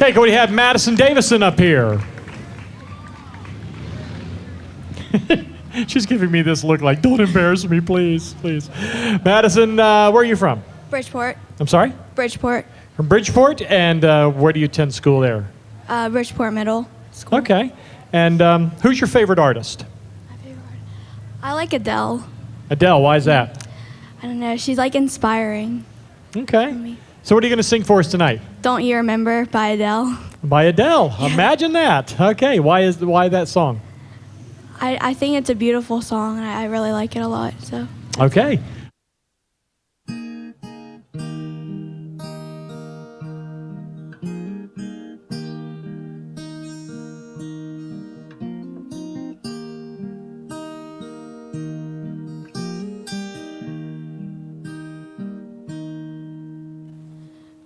Okay, can we have Madison Davidson up here? She's giving me this look like, don't embarrass me, please, please. Madison, where are you from? Bridgeport. I'm sorry? Bridgeport. From Bridgeport, and where do you attend school there? Bridgeport Middle School. Okay, and who's your favorite artist? My favorite artist. I like Adele. Adele, why is that? I don't know. She's like inspiring. Okay. So what are you going to sing for us tonight? Don't You Remember by Adele. By Adele. Yeah. Imagine that. Okay. Why that song? I think it's a beautiful song, and I really like it a lot. So. Okay.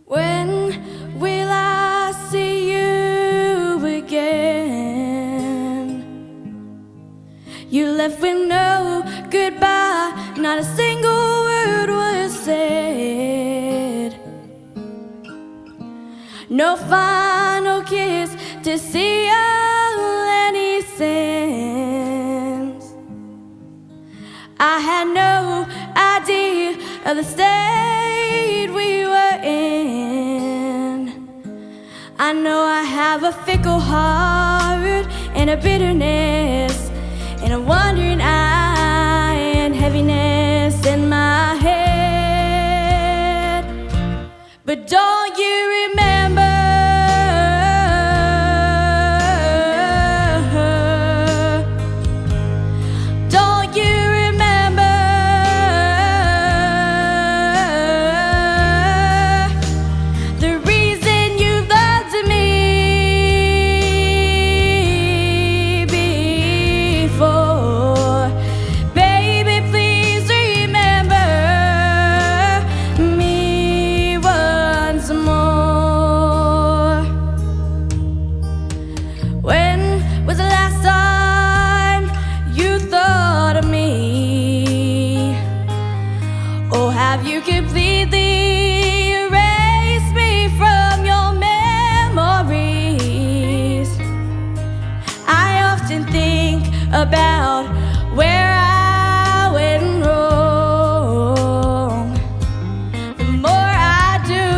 When will I see you again? You left with no goodbye, not a single word was said. No final kiss to seal any sins. I had no idea of the state we were in. I know I have a fickle heart and a bitterness and a wandering eye and heaviness in my head. But don't you remember? Don't you remember the reason you loved me before? Baby, please remember me once more. When was the last time you thought of me? Or have you completely erased me from your memories? I often think about where I went wrong. The more I do,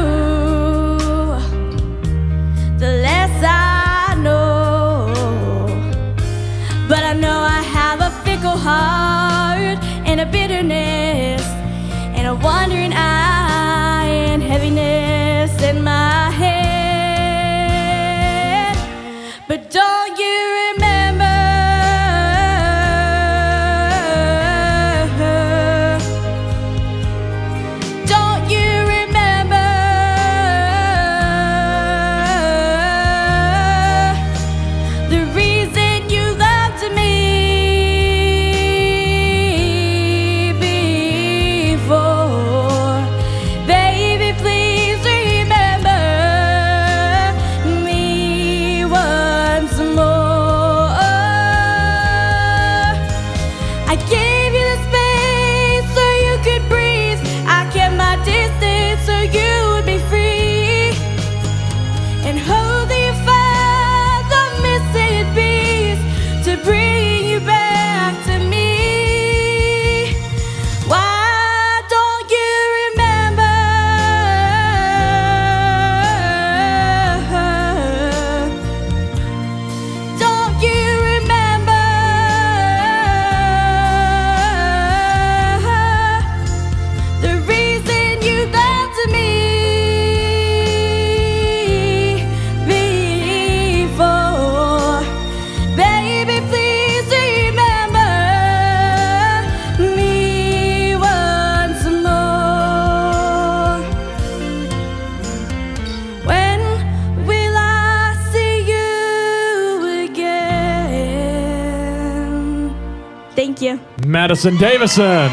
the less I know. But I know I have a fickle heart and a bitterness and a wandering eye and heaviness in my head. But don't you remember? Don't you remember the reason you loved me before? Baby, please remember me once more. I gave you the space so you could breathe. I kept my distance so you would be free. And hope that you find the missing piece to bring you back to me. Why don't you remember? Don't you remember the reason you loved me before? Baby, please remember me once more. When will I see you again? Thank you. Madison Davidson.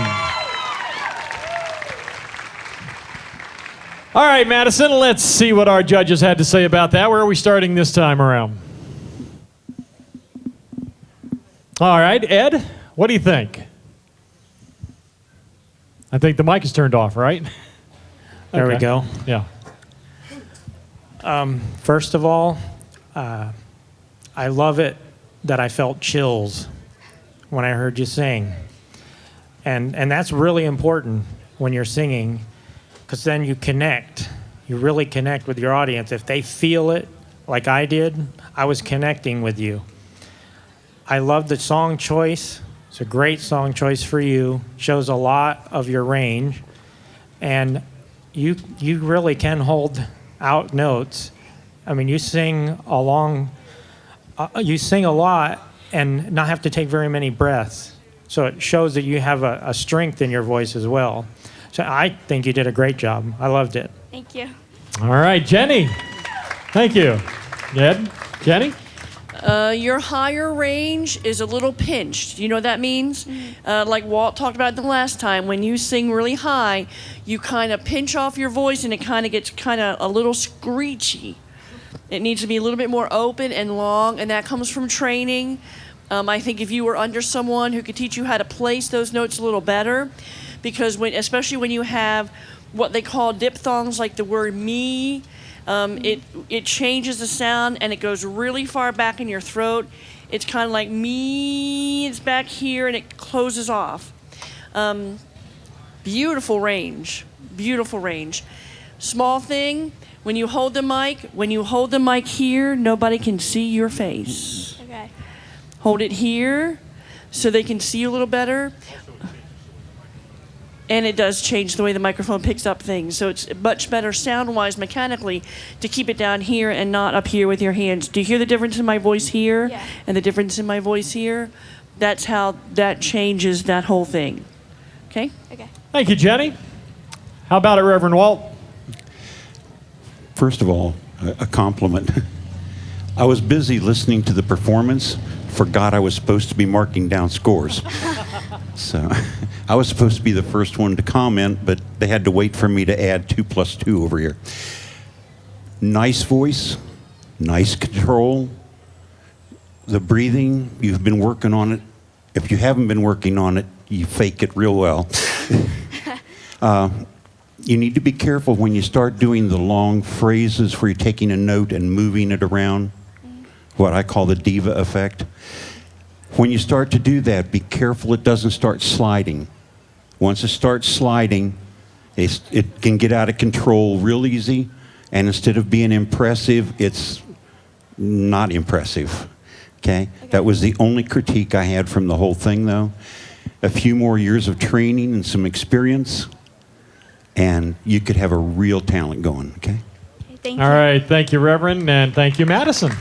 All right, Madison, let's see what our judges had to say about that. Where are we starting this time around? All right, Ed, what do you think? I think the mic is turned off, right? There we Okay. go. Yeah. First of all, I love it that I felt chills when I heard you sing. And that's really important when you're singing, because then you connect. You really connect with your audience. If they feel it like I did, I was connecting with you. I love the song choice. It's a great song choice for you. Shows a lot of your range. And you really can hold out notes. I mean, you sing a lot and not have to take very many breaths. So it shows that you have a strength in your voice as well. So I think you did a great job. I loved it. Thank you. All right, Jenny. Thank you. Ed, Jenny? Your higher range is a little pinched. You know what that means? Like Walt talked about the last time, when you sing really high, you kind of pinch off your voice and it kind of gets kind of a little screechy. It needs to be a little bit more open and long, and that comes from training. I think if you were under someone who could teach you how to place those notes a little better, because especially when you have what they call diphthongs, like the word me, it changes the sound and it goes really far back in your throat. It's kind of like me, it's back here, and it closes off. Beautiful range, beautiful range. Small thing, when you hold the mic here, nobody can see your face. Okay. Hold it here so they can see you a little better. And it does change the way the microphone picks up things. So it's much better sound-wise, mechanically, to keep it down here and not up here with your hands. Do you hear the difference in my voice here? Yeah. And the difference in my voice here? That's how that changes that whole thing. Okay? Okay. Thank you, Jenny. How about it, Reverend Walt? First of all, a compliment. I was busy listening to the performance, forgot I was supposed to be marking down scores. So I was supposed to be the first one to comment, but they had to wait for me to add 2 + 2 over here. Nice voice, nice control. The breathing, you've been working on it. If you haven't been working on it, you fake it real well. You need to be careful when you start doing the long phrases where you're taking a note and moving it around, what I call the diva effect. When you start to do that, be careful it doesn't start sliding. Once it starts sliding, it can get out of control real easy, and instead of being impressive, it's not impressive. Okay? That was the only critique I had from the whole thing, though. A few more years of training and some experience, and you could have a real talent going, okay? Thank you. All right, thank you, Reverend, and thank you, Madison.